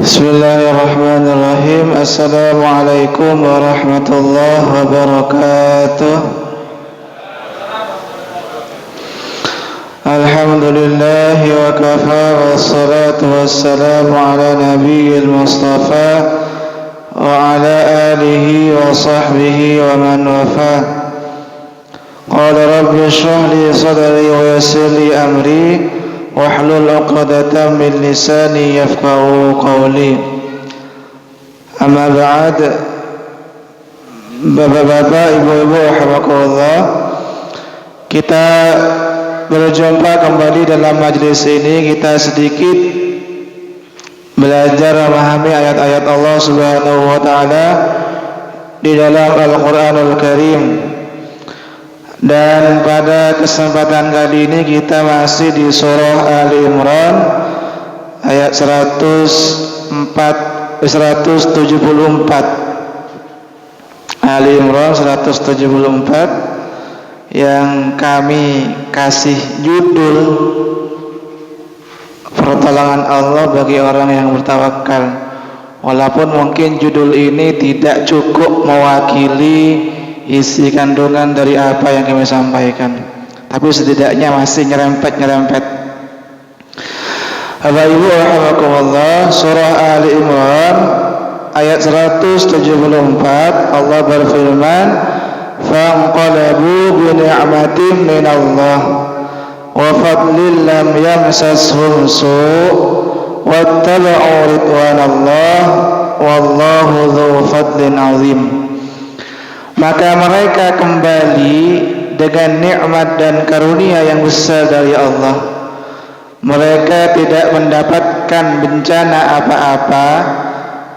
Bismillahirrahmanirrahim. Assalamualaikum warahmatullahi wabarakatuh. Alhamdulillahi wa kafa, wassalatu wassalamu ala nabiyil mustafa wa ala alihi wa sahbihi wa man wafa. Qala rabbi shrah li sadri wa yassir li amri wahlul 'uqdatam min lisani yafqahu qawli. Amma ba'd. Bapak-bapak, ibu-ibu rahimakumullah, kita berjumpa kembali dalam majlis ini. Kita sedikit belajar memahami ayat-ayat Allah Subhanahu wa taala di dalam Al-Qur'anul Karim. Dan pada kesempatan kali ini kita masih di surah Ali Imran ayat 174. Ali Imran 174 yang kami kasih judul pertolongan Allah bagi orang yang bertawakal. Walaupun mungkin judul ini tidak cukup mewakili isi kandungan dari apa yang kami sampaikan, tapi setidaknya masih nyerempet. Bapak Ibu rahimakumullah, surah Ali Imran ayat 174 Allah berfirman, "Fanqalabu bi ni'matin minallah wa fadlin lam yamsashum su' wattaba'u ridwanallah wallahu dzu fadlin 'azim." Maka mereka kembali dengan nikmat dan karunia yang besar dari Allah. Mereka tidak mendapatkan bencana apa-apa.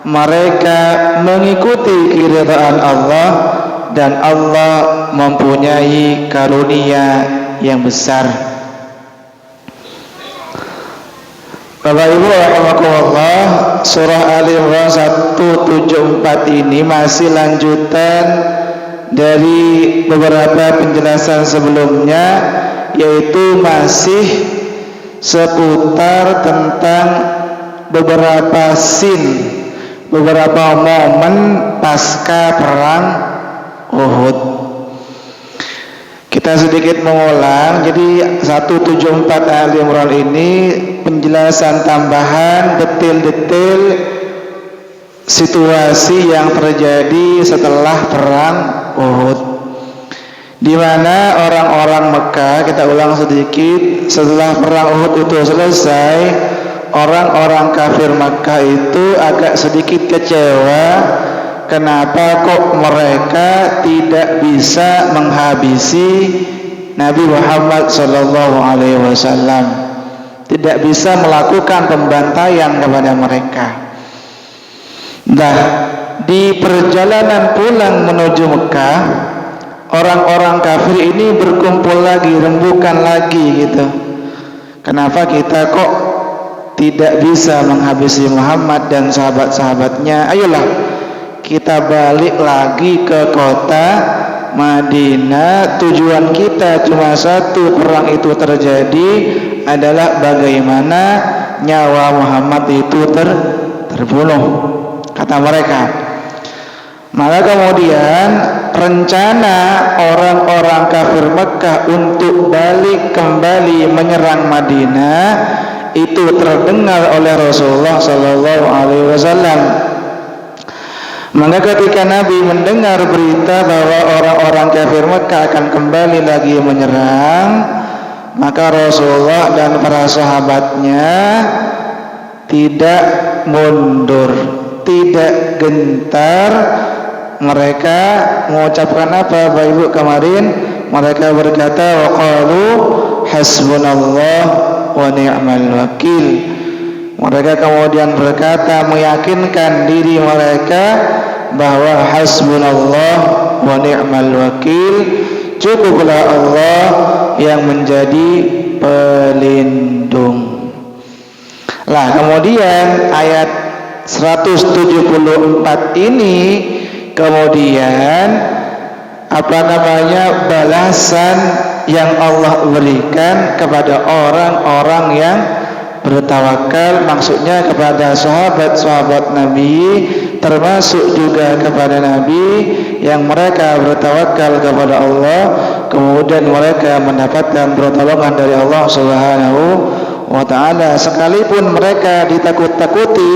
Mereka mengikuti keridhaan Allah, dan Allah mempunyai karunia yang besar. Bapak Ibu rahimakumullah, surah Ali Imran 174 ini masih lanjutan dari beberapa penjelasan sebelumnya, yaitu masih seputar tentang beberapa scene, beberapa momen pasca perang Uhud. Kita sedikit mengulang. Jadi 174 Ali Imran ini penjelasan tambahan detail-detail situasi yang terjadi setelah perang Uhud, di mana orang-orang Mekah, kita ulang sedikit, setelah perang Uhud itu selesai, orang-orang kafir Mekah itu agak sedikit kecewa. Kenapa kok mereka tidak bisa menghabisi Nabi Muhammad SAW, tidak bisa melakukan pembantaian kepada mereka. Nah, di perjalanan pulang menuju Mekah, orang-orang kafir ini berkumpul lagi, rembukan lagi gitu. Kenapa kita kok tidak bisa menghabisi Muhammad dan sahabat-sahabatnya? Ayolah kita balik lagi ke kota Madinah. Tujuan kita cuma satu, perang itu terjadi adalah bagaimana nyawa Muhammad itu terbunuh, kata mereka. Maka kemudian rencana orang-orang kafir Mekah untuk balik kembali menyerang Madinah itu terdengar oleh Rasulullah SAW. Maka ketika Nabi mendengar berita bahwa orang-orang kafir Mekah akan kembali lagi menyerang, maka Rasulullah dan para sahabatnya tidak mundur, tidak gentar. Mereka mengucapkan apa, Bapak Ibu kemarin? Mereka berkata, waqalu hasbunallah wa ni'mal wakil. Mereka kemudian berkata, meyakinkan diri mereka bahwa hasbunallah wa ni'mal wakil, cukuplah Allah yang menjadi pelindung. Lah kemudian ayat 174 ini kemudian balasan yang Allah berikan kepada orang-orang yang bertawakal maksudnya kepada sahabat-sahabat Nabi, termasuk juga kepada Nabi yang mereka bertawakal kepada Allah, kemudian mereka mendapatkan pertolongan dari Allah Subhanahu wa ta'ala, sekalipun mereka ditakut-takuti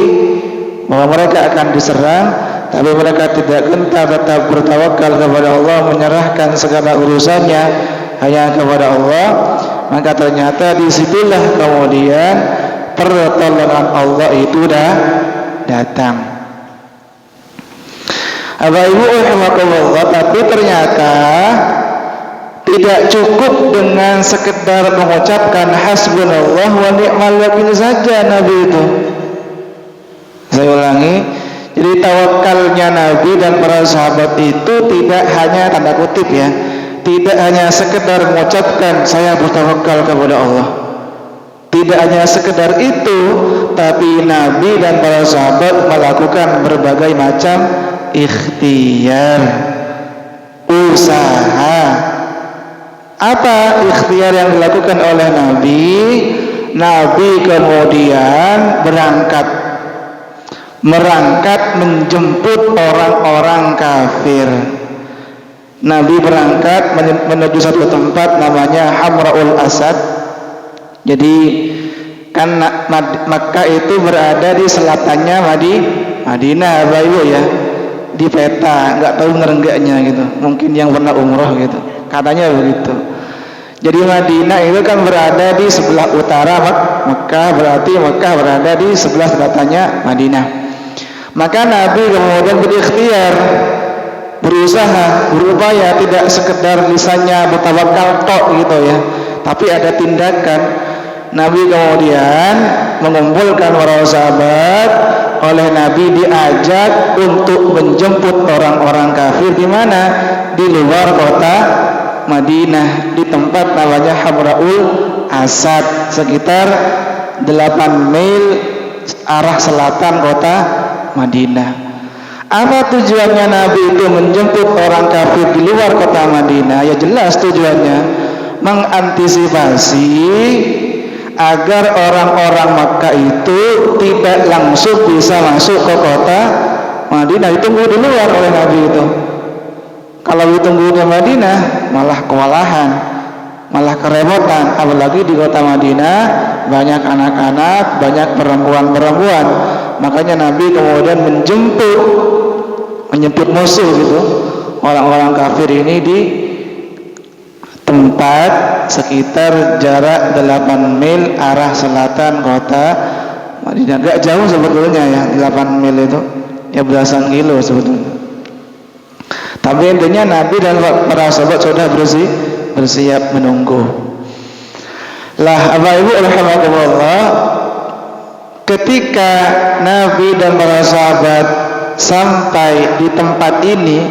bahwa mereka akan diserang, tapi mereka tidak gentar, tetap bertawakal kepada Allah, menyerahkan segala urusannya hanya kepada Allah. Maka ternyata disitulah kemudian pertolongan Allah itu dah datang. Bapak Ibu rahimakumullah, tapi ternyata tidak cukup dengan sekedar mengucapkan hasbunallah wa ni'mal wakil saja Nabi itu. Saya ulangi, jadi tawakalnya Nabi dan para sahabat itu tidak hanya tanda kutip ya, tidak hanya sekedar mengucapkan saya bertawakal kepada Allah. Tidak hanya sekedar itu, tapi Nabi dan para sahabat melakukan berbagai macam ikhtiar, usaha. Apa ikhtiar yang dilakukan oleh Nabi? Nabi kemudian berangkat menjemput orang-orang kafir. Nabi berangkat menuju satu tempat namanya Hamraul Asad. Jadi kan Makkah itu berada di selatannya Madinah, Bapak Ibu ya. Di peta, nggak tahu ngerenggaknya gitu. Mungkin yang pernah umroh gitu. Katanya begitu. Jadi Madinah itu kan berada di sebelah utara Makkah, berarti Makkah berada di sebelah selatannya Madinah. Maka Nabi kemudian berikhtiar, berusaha, berupaya, tidak sekedar lisannya bertawakal tok gitu ya, tapi ada tindakan. Nabi kemudian mengumpulkan para sahabat, oleh Nabi diajak untuk menjemput orang-orang kafir di mana? Di luar kota Madinah, di tempat namanya Hamraul Asad, sekitar 8 mil arah selatan kota Madinah. Apa tujuannya Nabi itu menjemput orang kafir di luar kota Madinah? Ya jelas tujuannya mengantisipasi agar orang-orang Makkah itu tidak langsung bisa masuk ke kota Madinah, ditunggu di luar oleh Nabi itu. Kalau ditunggu di Madinah malah kewalahan, malah kerepotan, apalagi di kota Madinah banyak anak-anak, banyak perempuan-perempuan. Makanya Nabi kemudian menjemput musuh gitu, orang-orang kafir ini di tempat sekitar jarak 8 mil arah selatan kota Madinah. Gak jauh sebetulnya ya, 8 mil itu ya belasan kilo sebetulnya. Tapi intinya Nabi dan para sahabat sudah bersiap menunggu. Lah Bapak Ibu rahimakumullah, ketika Nabi dan para sahabat sampai di tempat ini,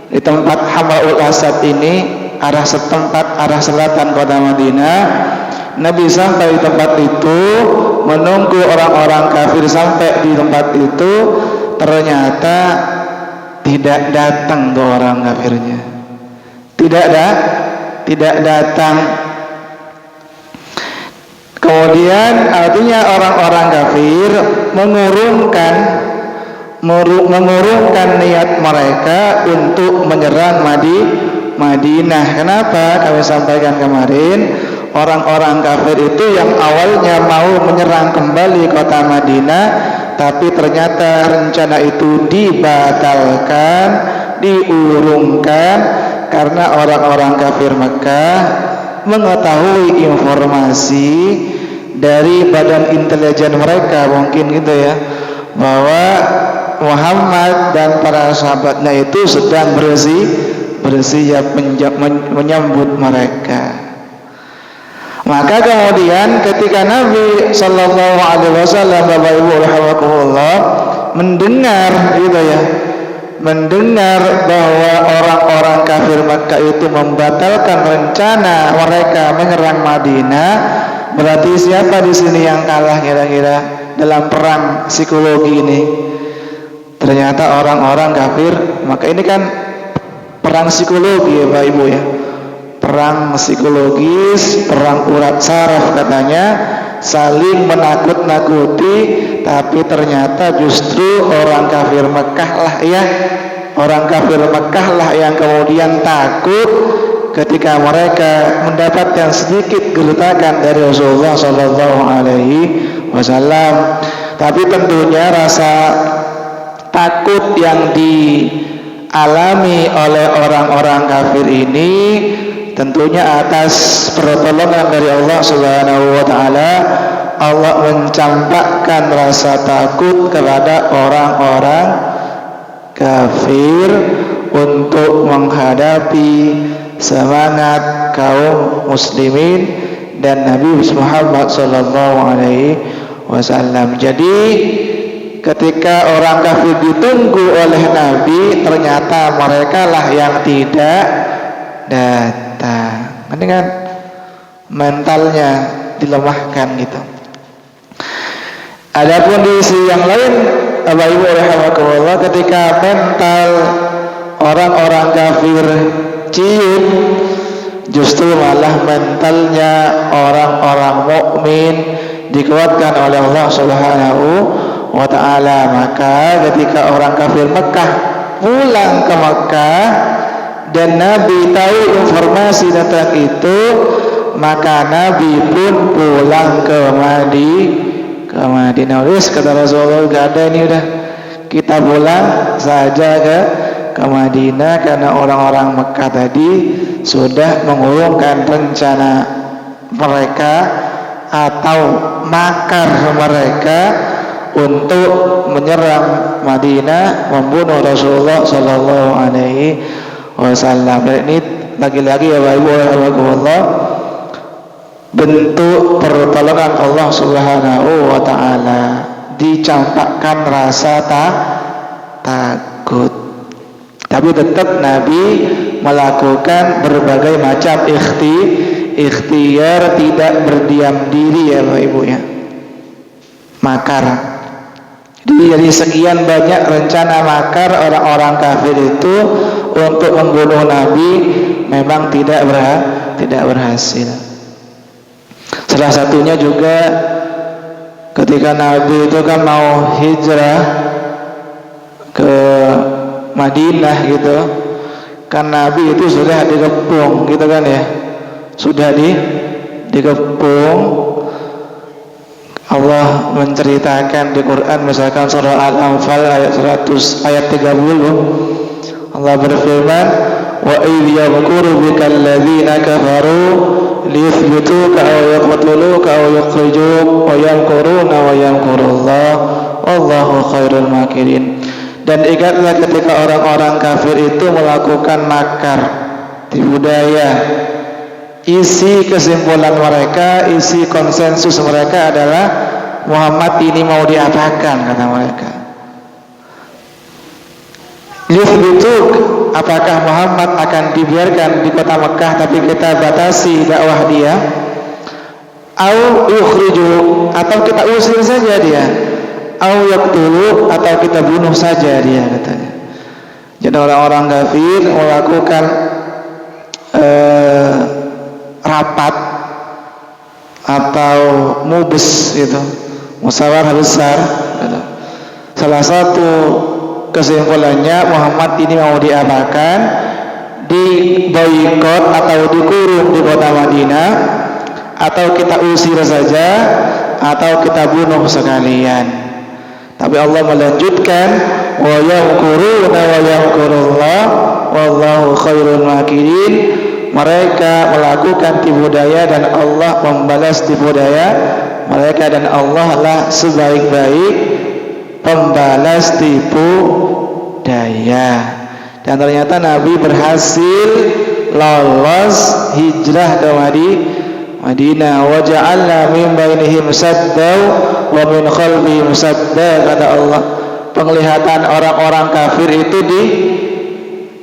di tempat Hamraul Asad ini, arah selatan kota Madinah, Nabi sampai di tempat itu, menunggu orang-orang kafir sampai di tempat itu. Ternyata tidak datang tuh orang kafirnya, tidak datang. Kemudian artinya orang-orang kafir mengurungkan niat mereka untuk menyerang Madinah. Kenapa? Kami sampaikan kemarin, orang-orang kafir itu yang awalnya mau menyerang kembali kota Madinah, tapi ternyata rencana itu dibatalkan, diurungkan karena orang-orang kafir Makkah mengetahui informasi dari badan intelijen mereka, mungkin gitu ya, bahwa Muhammad dan para sahabatnya itu sedang bersiap menyambut mereka. Maka kemudian ketika Nabi Sallallahu Alaihi Wasallam, Bapak Ibu rahimakumullah, mendengar bahwa orang-orang kafir Makkah itu membatalkan rencana mereka menyerang Madinah, berarti siapa di sini yang kalah kira-kira dalam perang psikologi ini? Ternyata orang-orang kafir. Maka ini kan perang psikologi ya Bapak Ibu ya, perang psikologis, perang urat saraf katanya, saling menakut-nakuti, tapi ternyata justru orang kafir Mekah lah yang kemudian takut ketika mereka mendapatkan sedikit gertakan dari Rasulullah Shallallahu Alaihi Wasallam. Tapi tentunya rasa takut yang dialami oleh orang-orang kafir ini tentunya atas pertolongan dari Allah Subhanahu wa taala. Allah mencampakkan rasa takut kepada orang-orang kafir untuk menghadapi semangat kaum muslimin dan Nabi Muhammad sallallahu alaihi wasallam. Jadi ketika orang kafir ditunggu oleh Nabi, ternyata mereka lah yang tidak datang. Ini kan mentalnya dilemahkan gitu. Adapun di sisi yang lain, Bapak Ibu rahimakumullah, ketika mental orang-orang kafir ciut, justru malah mentalnya orang-orang mukmin dikuatkan oleh Allah Subhanahu wa taala. Maka ketika orang kafir Mekah pulang ke Mekah dan Nabi tahu informasi tentang itu, maka Nabi pun pulang ke Madinah. Terus kata Rasulullah, gak ada ini, udah kita pulang saja ke Madinah, karena orang-orang Mekah tadi sudah mengurungkan rencana mereka atau makar mereka untuk menyerang Madinah, membunuh Rasulullah Sallallahu Alaihi Wasallam. Dan ini lagi-lagi ya Bapak Ibu rahimakumullah, bentuk pertolongan Allah Subhanahu wa taala, dicampakkan rasa takut. Tapi tetap Nabi melakukan berbagai macam ikhtiar, tidak berdiam diri ya Bapak Ibu ya. Makar. Jadi sekian banyak rencana makar orang-orang kafir itu untuk membunuh Nabi memang tidak berhasil. Salah satunya juga ketika Nabi itu kan mau hijrah ke Madinah gitu, kan Nabi itu sudah dikepung gitu kan ya, sudah dikepung. Allah menceritakan di Quran, misalkan surah Al-Anfal ayat 30, Allah berfirman, wa idh yamkuru bikal ladzina kafaru liyuthbituka aw yaqtuluka aw yukhrijuk wa yamkuruna wa yamkurullah wallahu khairul makirin. Dan ingatlah ketika orang-orang kafir itu melakukan makar, tipu daya. Isi kesimpulan mereka, isi konsensus mereka adalah Muhammad ini mau diapakan, kata mereka. Liyuthbituk, apakah Muhammad akan dibiarkan di kota Mekah tapi kita batasi dakwah dia? Au yukhriju, atau kita usir saja dia? Au yaqtulu, atau kita bunuh saja dia, katanya. Jadi orang-orang kafir melakukan rapat atau mubes gitu, musyawarah besar gitu. Salah satu kesimpulannya Muhammad ini mau diapakan, diboikot atau dikurung di kota Madinah, atau kita usir saja, atau kita bunuh sekalian. Tapi Allah melanjutkan, wa yamkuruna wa yamkurullah wallahu khairul makirin. Mereka melakukan tipu daya dan Allah membalas tipu daya mereka, dan Allah lah sebaik-baik pembalas tipu daya. Dan ternyata Nabi berhasil lolos hijrah ke Madinah. Wa ja'alna min bainihim saddaw wa min khalfihim sadda, kata Allah. Penglihatan orang-orang kafir itu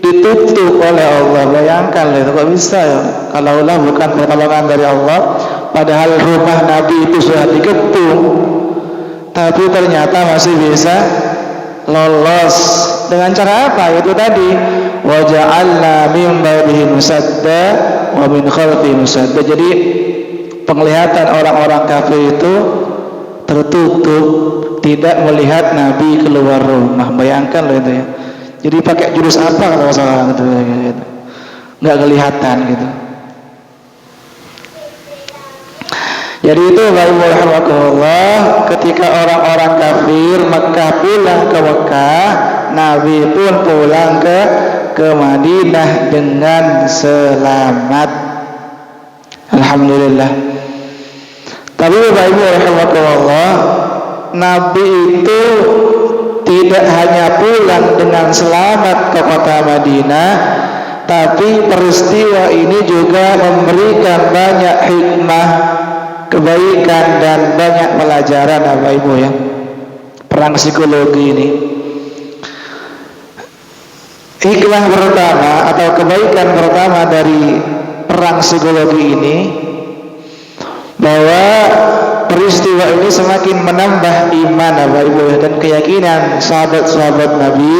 ditutup oleh Allah. Bayangkan itu kok bisa ya, kalaulah bukan pertolongan dari Allah. Padahal rumah Nabi itu sudah dikepung, tapi ternyata masih bisa lolos. Dengan cara apa? Itu tadi, wa ja'alna min bainihim sadda wa min khalfihim sadda. Jadi penglihatan orang-orang kafir itu tertutup, tidak melihat Nabi keluar rumah. Bayangkan loh itu ya. Jadi pakai jurus apa kalau salah gitu, nggak kelihatan gitu. Jadi itu rahimahullah, ketika orang-orang kafir Mekah pulang ke Mekah, Nabi pun pulang ke Madinah dengan selamat. Alhamdulillah. Tapi Bapak Ibu rahimahullah, Nabi itu tidak hanya pulang dengan selamat ke kota Madinah, tapi peristiwa ini juga memberikan banyak hikmah, kebaikan dan banyak pelajaran Bapak Ibu ya. Perang psikologi ini. Hikmah pertama atau kebaikan pertama dari perang psikologi ini, bahwa peristiwa ini semakin menambah iman Bapak Ibu dan keyakinan sahabat-sahabat Nabi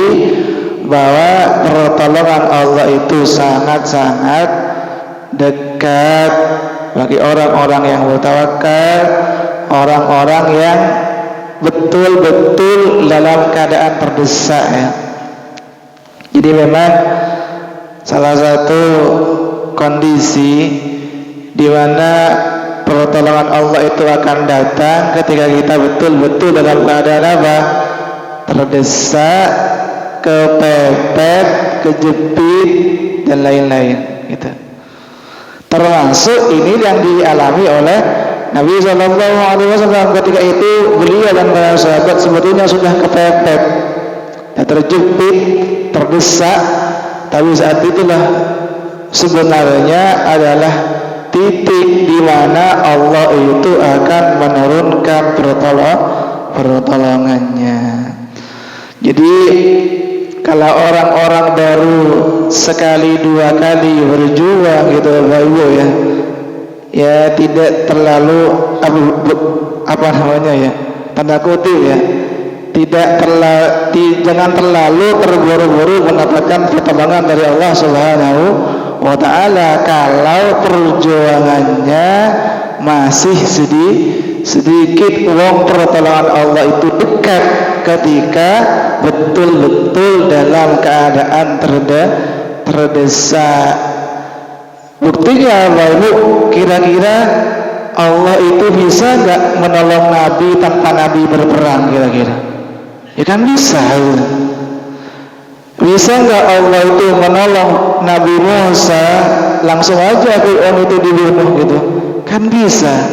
bahwa pertolongan Allah itu sangat-sangat dekat bagi orang-orang yang bertawakal, orang-orang yang betul-betul dalam keadaan terdesak ya. Jadi memang salah satu kondisi di mana pertolongan Allah itu akan datang ketika kita betul-betul dalam keadaan apa? Terdesak, kepepet, kejepit dan lain-lain gitu. Termasuk ini yang dialami oleh Nabi SAW ketika itu. Beliau dan para sahabat sebetulnya sudah kepepet, terjepit, terdesak, tapi saat itulah sebenarnya adalah titik di mana Allah itu akan menurunkan pertolongannya. Jadi kalau orang-orang baru sekali dua kali berjuang gitu Bapak Ibu ya tidak terlalu apa namanya ya, tanda kutip ya, jangan terlalu terburu-buru mendapatkan pertolongan dari Allah Subhanahu wa ta'ala kalau perjuangannya masih sedikit. Wong pertolongan Allah itu dekat ketika betul-betul dalam keadaan terdesak. Buktinya Bapak Ibu, kira-kira Allah itu bisa gak menolong Nabi tanpa Nabi berperang kira-kira? Ya kan bisa. Bisa nggak Allah itu menolong Nabi Musa langsung aja Fir'aun itu dibunuh gitu? Kan bisa.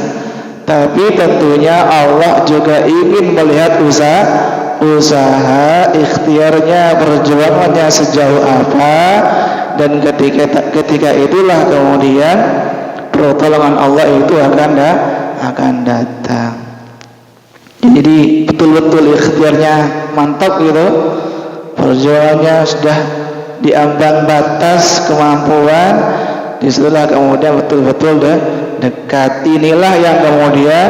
Tapi tentunya Allah juga ingin melihat usaha ikhtiarnya, perjuangannya sejauh apa, dan ketika itulah kemudian pertolongan Allah itu akan datang. Jadi betul-betul ikhtiarnya mantap gitu, perjuangannya sudah di ambang batas kemampuan, disitulah kemudian betul-betul dekat. Inilah yang kemudian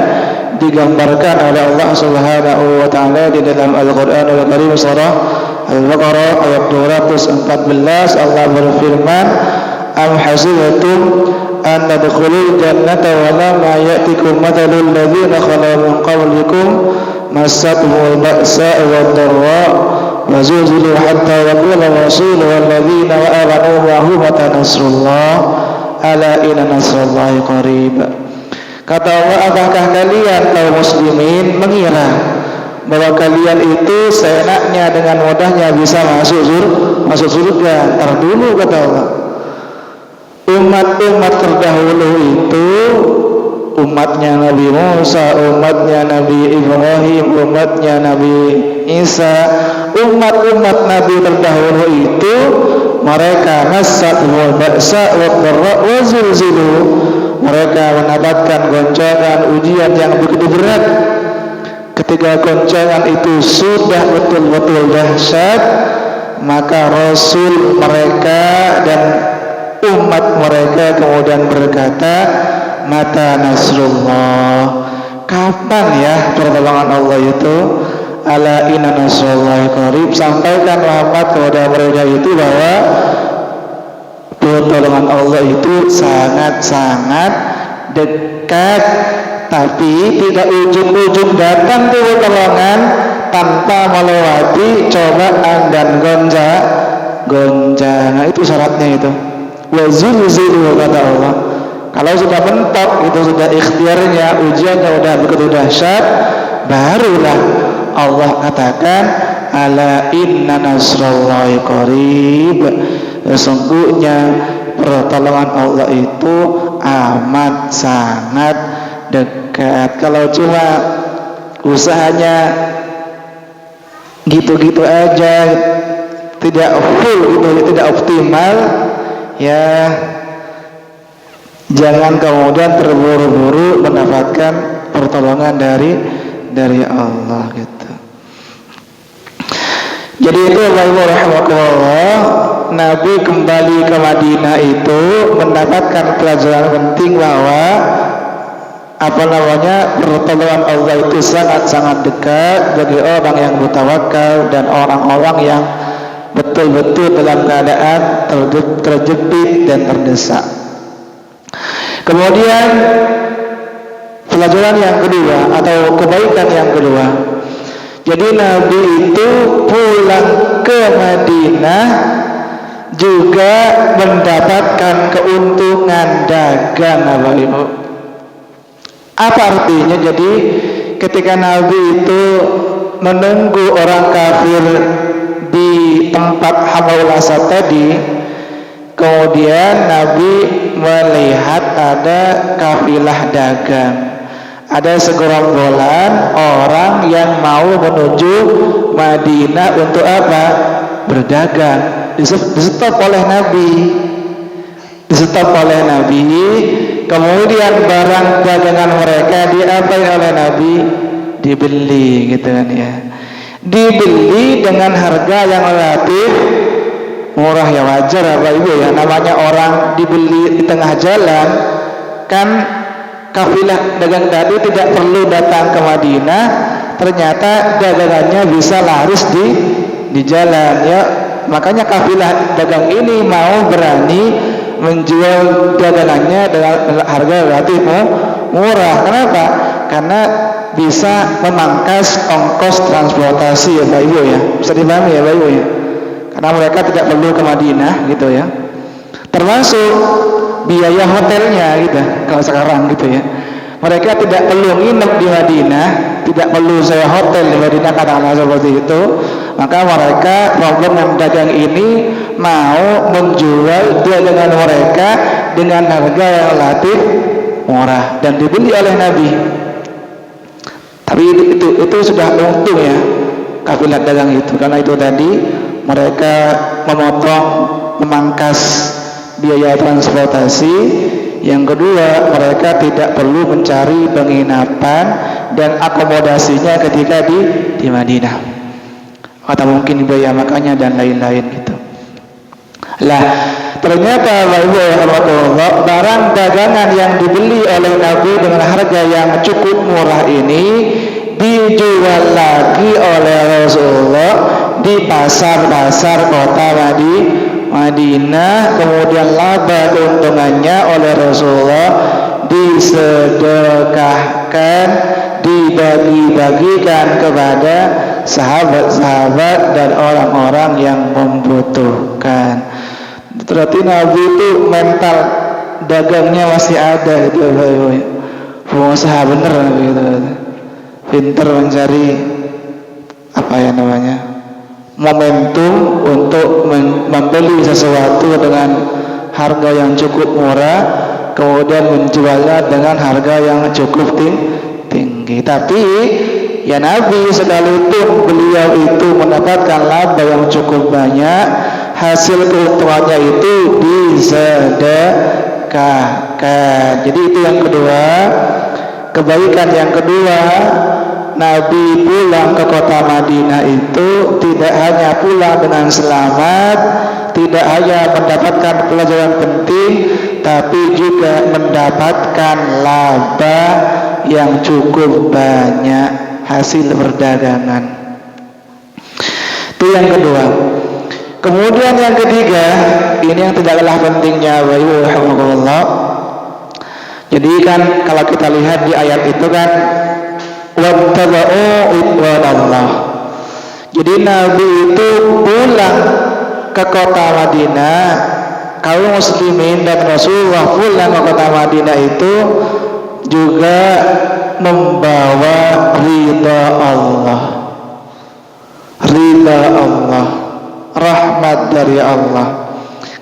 digambarkan oleh Allah Subhanahu wa ta'ala di dalam Al-Qur'anul Karim surah Al-Baqarah ayat 214. Allah berfirman, am hasibtum an tadkhulul jannata wa lamma ya'tikum mathalul ladzina khalu min qablikum massatuhumul ba'sa wad dharra wa zulzilu hatta yaqula ar-rasul wal ladzina amanu ma'ahu mata nasrullah ala inna nasrallahi qarib. Kata Allah, apakah kalian kaum muslimin mengira bahwa kalian itu seenaknya dengan mudahnya bisa masuk surga? Ntar dulu, kata Allah. Umat-umat terdahulu itu umatnya Nabi Musa, umatnya Nabi Ibrahim, umatnya Nabi Isa, umat-umat Nabi terdahulu itu mereka massatuhumul ba'sa wad dharra wa zulzilu, mereka mendapatkan goncangan, ujian yang begitu berat. Ketika goncangan itu sudah betul-betul dahsyat, maka Rasul mereka dan umat mereka kemudian berkata, mata nasrullah, kapan ya pertolongan Allah itu? Ala inna nasrullahi qarib. Sampaikan Muhammad kepada mereka itu bahwa pertolongan Allah itu sangat-sangat dekat, tapi tidak ujung-ujung datang tuh pertolongan tanpa melewati cobaan dan gonjang. Nah, itu syaratnya itu. Wa zulzilu kata Allah. Kalau sudah mentok, itu sudah ikhtiarnya, ujiannya udah begitu dahsyat, barulah Allah katakan ala inna nasrallahi qarib. Sesungguhnya pertolongan Allah itu amat sangat dekat. Kalau cuma usahanya gitu-gitu aja, tidak full gitu, tidak optimal, ya jangan kemudian terburu-buru mendapatkan pertolongan dari Allah gitu. Jadi itu rahimahullah, Nabi kembali ke Madinah itu mendapatkan pelajaran penting bahwa pertolongan Allah itu sangat-sangat dekat bagi orang yang bertawakal dan orang-orang yang betul-betul dalam keadaan terjepit dan terdesak. Kemudian pelajaran yang kedua atau kebaikan yang kedua, jadi Nabi itu pulang ke Madinah juga mendapatkan keuntungan dagang, Bapak Ibu. Apa artinya? Jadi ketika Nabi itu menunggu orang kafir di tempat Hamraul Asad tadi, kemudian Nabi melihat ada kafilah dagang, ada segerombolan orang yang mau menuju Madinah untuk apa? Berdagang. Di-stop oleh Nabi. Kemudian barang dagangan mereka diapain oleh Nabi? Dibeli gitu kan ya. Dibeli dengan harga yang relatif murah, ya wajar Bapak Ibu ya, namanya orang dibeli di tengah jalan kan. Kafilah dagang tadi tidak perlu datang ke Madinah, ternyata dagangannya bisa laris di jalan ya. Makanya kafilah dagang ini mau berani menjual dagangannya dengan harga relatif murah. Kenapa? Karena bisa memangkas ongkos transportasi ya Pak Ibu ya. Bisa dipahami ya Pak Ibu ya. Karena mereka tidak perlu ke Madinah gitu ya. Termasuk biaya hotelnya gitu kalau sekarang gitu ya. Mereka tidak perlu nginep di Madinah, tidak perlu sewa hotel di Madinah katakanlah seperti itu. Maka mereka rombongan dagang ini mau menjual dagangan mereka dengan harga yang relatif murah dan dibeli oleh Nabi. Tapi itu sudah untung ya kafilah dagang itu, karena itu tadi mereka memangkas biaya transportasi. Yang kedua, mereka tidak perlu mencari penginapan dan akomodasinya ketika di Madinah, atau mungkin biaya makannya dan lain-lain gitu. Lah, ternyata barang dagangan yang dibeli oleh Nabi dengan harga yang cukup murah ini dijual lagi oleh Rasulullah di pasar-pasar kota Madinah, kemudian laba keuntungannya oleh Rasulullah disedekahkan, dibagi-bagikan kepada sahabat-sahabat dan orang-orang yang membutuhkan. Berarti Nabi itu mental dagangnya masih ada gitu, pengusaha bener gitu, pinter mencari momentum untuk membeli sesuatu dengan harga yang cukup murah, kemudian menjualnya dengan harga yang cukup tinggi. Tapi ya Nabi sekalipun beliau itu mendapatkan laba yang cukup banyak, hasil keuntungannya itu disedekahkan. Jadi itu yang kedua, kebaikan yang kedua. Nabi pulang ke kota Madinah itu tidak hanya pulang dengan selamat, tidak hanya mendapatkan pelajaran penting, tapi juga mendapatkan laba yang cukup banyak hasil perdagangan. Itu yang kedua. Kemudian yang ketiga, ini yang tidak kalah pentingnya, Jadi kan kalau kita lihat di ayat itu kan wattaba'u ridwanallah. Jadi Nabi itu pulang ke kota Madinah, kaum muslimin dan Rasulullah pulang ke kota Madinah itu juga membawa ridha Allah, rahmat dari Allah.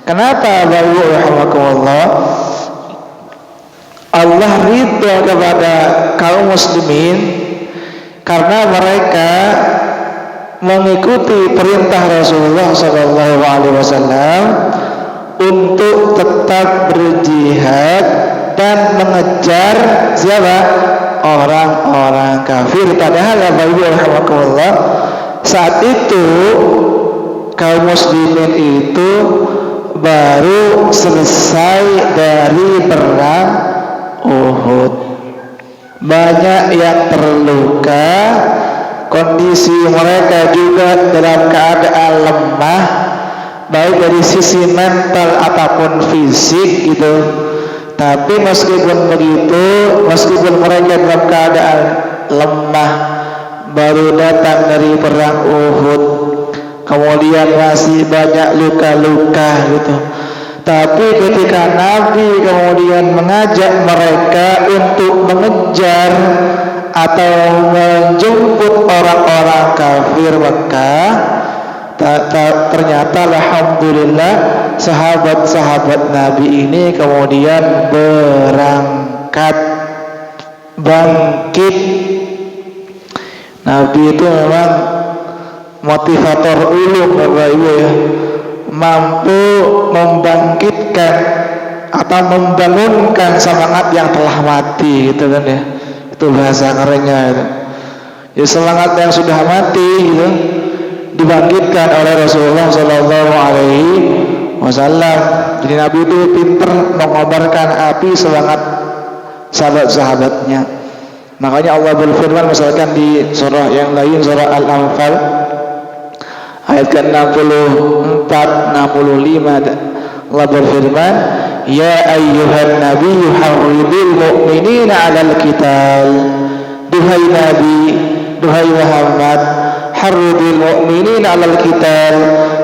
Kenapa Bapak rahimakumullah? Allah ridha kepada kaum muslimin karena mereka mengikuti perintah Rasulullah SAW untuk tetap berjihad dan mengejar siapa? Orang-orang kafir. Padahal ya Bapak Ibu rahimakumullah, saat itu kaum muslimin itu baru selesai dari perang Uhud. Banyak yang terluka, kondisi mereka juga dalam keadaan lemah, baik dari sisi mental ataupun fisik gitu. Tapi meskipun begitu, meskipun mereka dalam keadaan lemah, baru datang dari perang Uhud, kemudian masih banyak luka-luka gitu, tapi ketika Nabi kemudian mengajak mereka untuk mengejar atau menjemput orang-orang kafir Mekah, ternyata alhamdulillah sahabat-sahabat Nabi ini kemudian berangkat, bangkit. Nabi itu memang motivator ulung Bapak Ibu ya, mampu membangkitkan atau membangunkan semangat yang telah mati gitu kan ya. Itu bahasa kerennya itu. Ya, semangat yang sudah mati gitu dibangkitkan oleh Rasulullah Shallallahu Alaihi Wasallam. Jadi Nabi itu pinter mengobarkan api semangat sahabat-sahabatnya. Makanya Allah berfirman misalkan di surah yang lain, surah Al-Anfal ayat ke-64 65, Allah berfirman, ya ayyuhan nabiyyu harridil mu'minina 'alal qital. Duhai Nabi, duhai Muhammad, harridil mu'minina 'alal qital,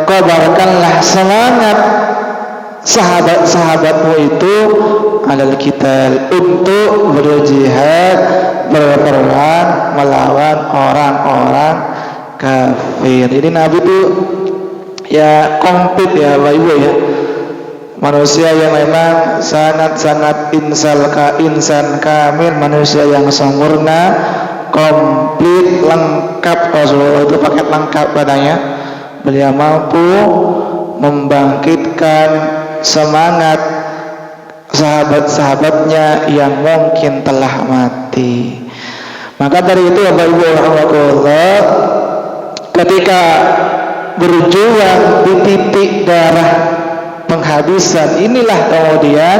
kabarkanlah semangat sahabat-sahabatmu itu 'alal qital, untuk berjihad, berperang melawan orang-orang kafir. Jadi Nabi itu ya komplit ya Bapak Ibu ya, manusia yang memang sangat-sangat insan kamil, manusia yang sempurna, komplit, lengkap. Rasulullah itu paket lengkap badannya. Beliau mampu membangkitkan semangat sahabat-sahabatnya yang mungkin telah mati. Maka dari itu Bapak Ibu rahimahullah, ketika berjuang di titik darah penghabisan, inilah kemudian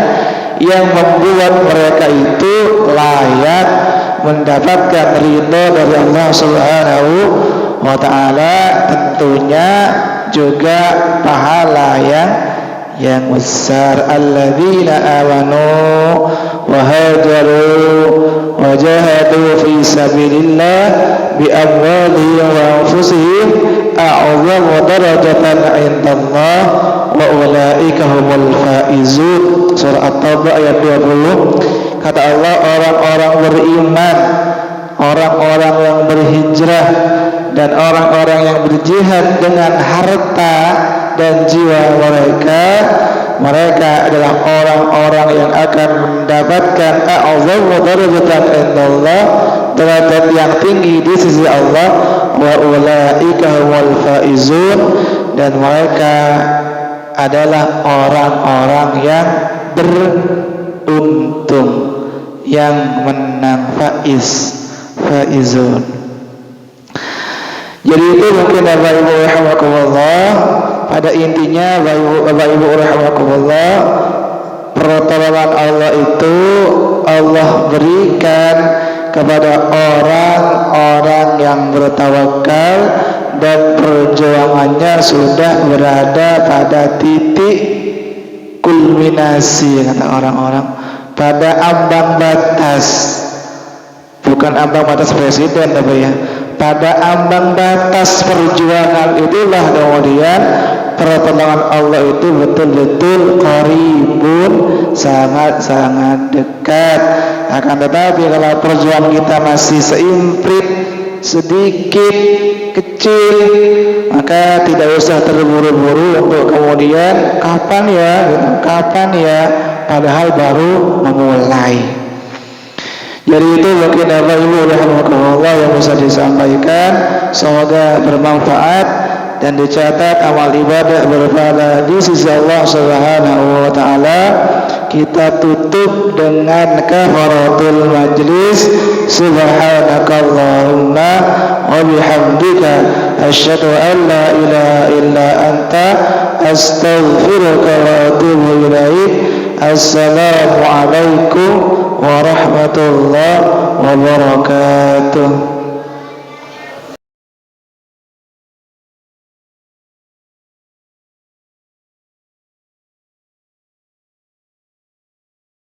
yang membuat mereka itu layak mendapatkan ridho dari Allah Subhanahu wa Ta'ala, tentunya juga pahala yang besar. Alladzina amanu wa hajaru wa jahadu fi sabilillah bi amwalihim wa anfusihim a'zamu darajatan 'indallah wa ulaika humul faizun. Surah At-Taubah ayat 20. Kata Allah, orang-orang beriman, orang-orang yang berhijrah, dan orang-orang yang berjihad dengan harta dan jiwa mereka adalah orang-orang yang akan mendapatkan a'zamu darajatan indallah, derajat yang tinggi di sisi Allah, wa ulaika humul faizun, dan mereka adalah orang-orang yang beruntung, yang menang, faizun. Jadi itu mungkin Bapak Ibu rahimakumullah, pada intinya Bapak Ibu rahimakumullah, pertolongan Allah itu Allah berikan kepada orang-orang yang bertawakal dan perjuangannya sudah berada pada titik kulminasi, kata orang-orang, pada ambang batas, bukan ambang batas presiden tapi ya, pada ambang batas perjuangan itulah kemudian pertolongan Allah itu betul-betul qaribun, sangat-sangat dekat. Akan tetapi kalau perjuangan kita masih seimprit, sedikit, kecil, maka tidak usah terburu-buru untuk kemudian kapan ya, padahal baru memulai. Jadi itu mungkin Bapak Ibu rahimakumullah yang bisa disampaikan, semoga bermanfaat dan dicatat amal ibadah berpahala di sisi Allah Subhanahu wa taala. Kita tutup dengan kafaratul majlis. Subhanakallahumma wa bihamdika asyhadu an la ilaha illa anta astaghfiruka wa atubu ilaik. Assalamualaikum warahmatullahi wabarakatuh.